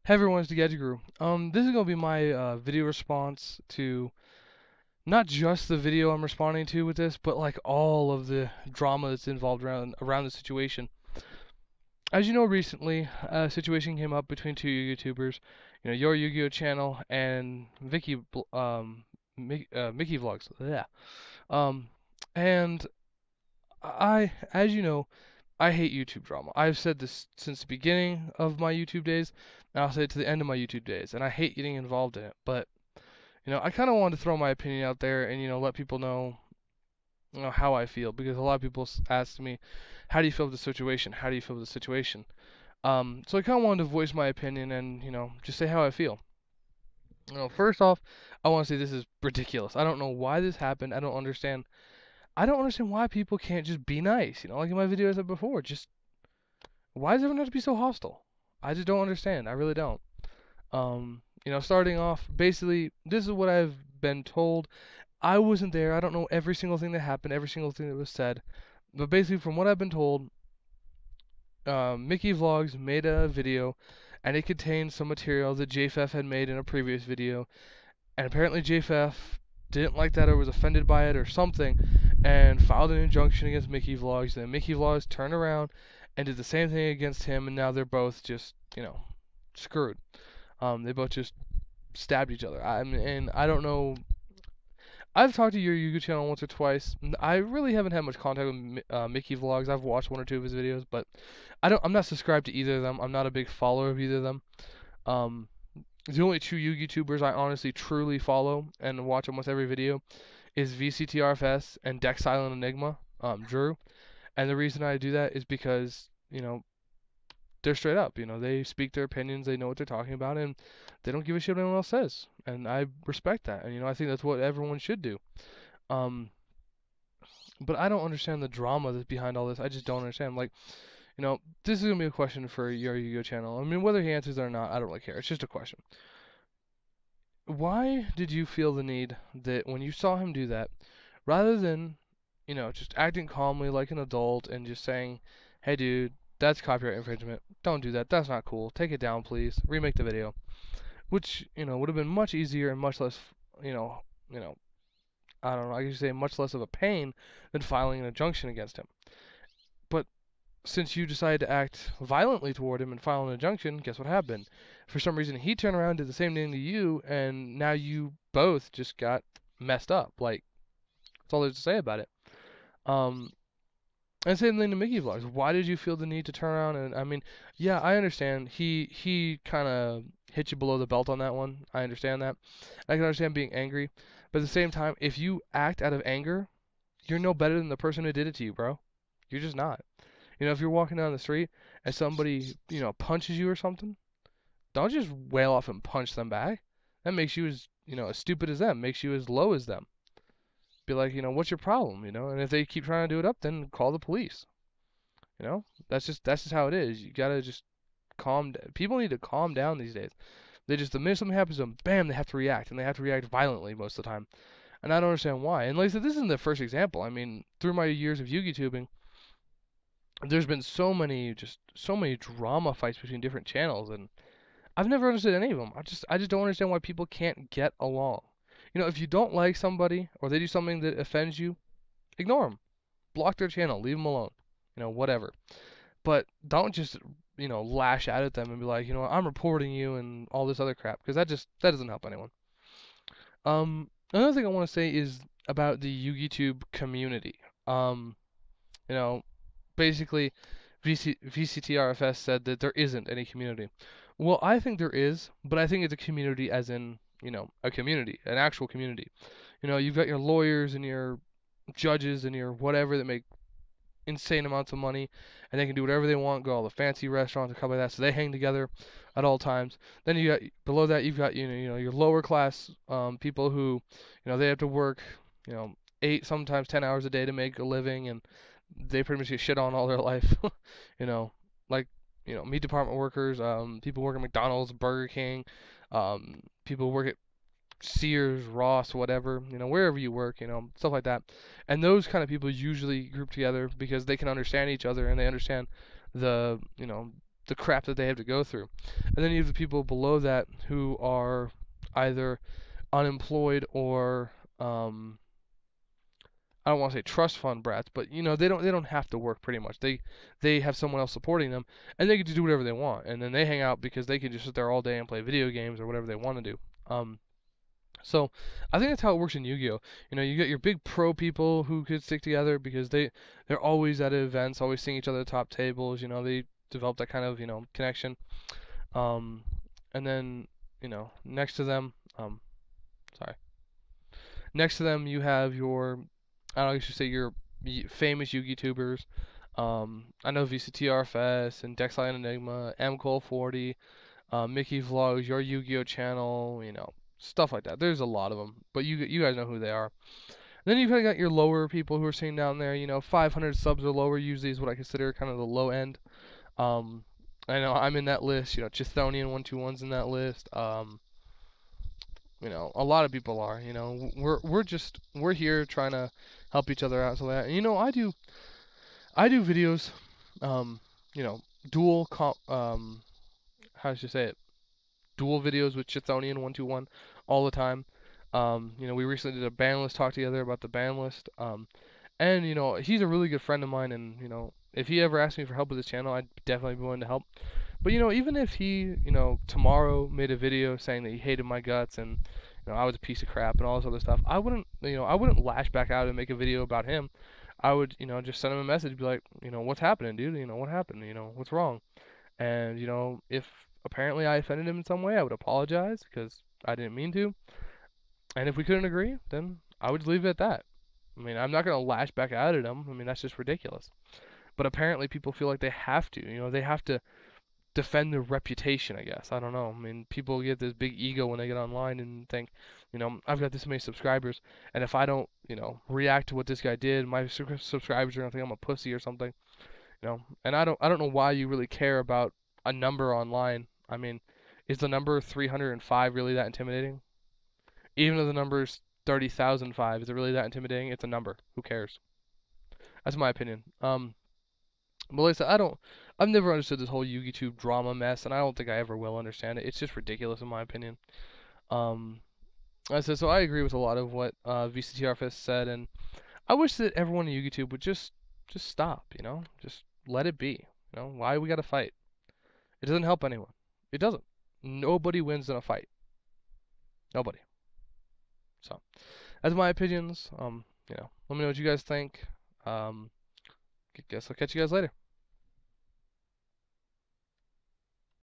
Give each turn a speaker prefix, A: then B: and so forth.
A: Hey everyone, it's DagadgetGuru. This is gonna be my video response to not just the video I'm responding to with this, but like all of the drama that's involved around the situation. As you know, recently a situation came up between two YouTubers, your Yu-Gi-Oh channel and Mickey Vlogs. Yeah. Um, and as you know, I hate YouTube drama. I've said this since the beginning of my YouTube days, and I'll say it to the end of my YouTube days, and I hate getting involved in it. But I kind of wanted to throw my opinion out there and let people know, how I feel because a lot of people ask me, "How do you feel with the situation? How do you feel with the situation?" So I kind of wanted to voice my opinion and just say how I feel. First off, I want to say this is ridiculous. I don't know why this happened. I don't understand. I don't understand why people can't just be nice. Like in my video I said before, just why does everyone have to be so hostile? I just don't understand. I really don't. Starting off, basically, this is what I've been told. I wasn't there. I don't know every single thing that happened, every single thing that was said. But basically, from what I've been told, Mickey Vlogs made a video, and it contained some material that JFF had made in a previous video. And apparently, JFF didn't like that or was offended by it or something, and filed an injunction against Mickey Vlogs. Then Mickey Vlogs turned around and did the same thing against him, and now they're both just, screwed. They both just stabbed each other. And I don't know. I've talked to your YouTube channel once or twice. I really haven't had much contact with Mickey Vlogs. I've watched one or two of his videos, but I'm not subscribed to either of them. I'm not a big follower of either of them. Um, the only two YouTubers I honestly truly follow and watch almost every video is VCTRFS and Deck Silent Enigma, Drew. And the reason I do that is because they're straight up. They speak their opinions, they know what they're talking about, and they don't give a shit what anyone else says. And I respect that. And I think that's what everyone should do. Um, but I don't understand the drama that's behind all this. I just don't understand. Like, this is gonna be a question for your Yu-Gi-Oh channel. I mean, whether he answers it or not, I don't really care. It's just a question. Why did you feel the need that when you saw him do that, rather than, just acting calmly like an adult and just saying, "Hey, dude, that's copyright infringement. Don't do that. That's not cool. Take it down, please. Remake the video." Which, would have been much easier and much less, you know, you know, I don't know, I could say much less of a pain than filing an injunction against him. But since you decided to act violently toward him and file an injunction, guess what happened? For some reason, he turned around and did the same thing to you, and now you both just got messed up. Like, that's all there's to say about it. Um, and same thing to Mickey Vlogs. Why did you feel the need to turn around and, I mean, yeah, I understand. He kind of hit you below the belt on that one. I understand that. I can understand being angry, but at the same time, if you act out of anger, you're no better than the person who did it to you, bro. You're just not. If you're walking down the street and somebody, punches you or something, don't just wail off and punch them back. That makes you as stupid as them, makes you as low as them. Be like, what's your problem, And if they keep trying to do it up, then call the police. That's just how it is. You gotta just calm down. People need to calm down these days. The minute something happens to them, bam, they have to react, and they have to react violently most of the time. And I don't understand why. And like I said, this isn't the first example. I mean, through my years of YouTubing, there's been so many drama fights between different channels, and I've never understood any of them. I just don't understand why people can't get along. If you don't like somebody or they do something that offends you, ignore them, block their channel, leave them alone, whatever. But don't just lash out at them and be like, I'm reporting you and all this other crap, because that doesn't help anyone. Another thing I want to say is about the YouTube community. Um, you know, basically, VCTRFS said that there isn't any community. Well, I think there is, but I think it's a community as in, a community, an actual community. You've got your lawyers and your judges and your whatever that make insane amounts of money, and they can do whatever they want, go to all the fancy restaurants and stuff like that. So they hang together at all times. Then you got below that, you've got your lower class people who, they have to work, 8 sometimes 10 hours a day to make a living, and they pretty much get shit on all their life. you know, like meat department workers, people work at McDonald's, Burger King, people work at Sears, Ross, whatever, wherever you work, stuff like that. And those kind of people usually group together because they can understand each other and they understand the, the crap that they have to go through. And then you have the people below that who are either unemployed or I don't want to say trust fund brats, but they don't have to work pretty much. They have someone else supporting them, and they can just do whatever they want. And then they hang out because they can just sit there all day and play video games or whatever they want to do. So I think that's how it works in Yu-Gi-Oh. You get your big pro people who could stick together because they're always at events, always seeing each other at top tables. They develop that kind of connection. Um, and then next to them, sorry, next to them you have your I don't know, I should say your famous Yu-Gi tubers. I know VCTRFS and Dexline Enigma, MCole40, Mickey Vlogs, your Yu-Gi-Oh channel, stuff like that. There's a lot of them, but you guys know who they are. And then you've kind of got your lower people who are sitting down there. 500 subs or lower usually is what I consider kind of the low end. Um, I know I'm in that list. Chithonian 121's in that list. A lot of people are. We're here trying to help each other out. So that, and I do videos, um, you know, dual how should you say it? Dual videos with Chithonian 121 all the time. We recently did a ban list talk together about the ban list. And he's a really good friend of mine, and if he ever asked me for help with his channel, I'd definitely be willing to help. But even if he, tomorrow made a video saying that he hated my guts and I was a piece of crap and all this other stuff, I wouldn't lash back out and make a video about him. I would, just send him a message, be like, what's happening, dude? What happened? What's wrong? And if apparently I offended him in some way, I would apologize because I didn't mean to. And if we couldn't agree, then I would leave it at that. I mean, I'm not gonna lash back out at him. I mean, that's just ridiculous. But apparently, people feel like they have to. They have to defend their reputation, I guess. I don't know. I mean, people get this big ego when they get online and think, I've got this many subscribers, and if I don't, react to what this guy did, my subscribers are gonna think I'm a pussy or something. And I don't know why you really care about a number online. I mean, is the number 305 really that intimidating? Even though the number's 30,005, is it really that intimidating? It's a number. Who cares? That's my opinion. But like I said, I've never understood this whole YouTube drama mess, and I don't think I ever will understand it. It's just ridiculous in my opinion. Um, I said, so I agree with a lot of what VCTRFS said, and I wish that everyone in YouTube would just stop, just let it be. Why we gotta fight? It doesn't help anyone. It doesn't. Nobody wins in a fight. Nobody. So that's my opinions. Let me know what you guys think. Guess I'll catch you guys later.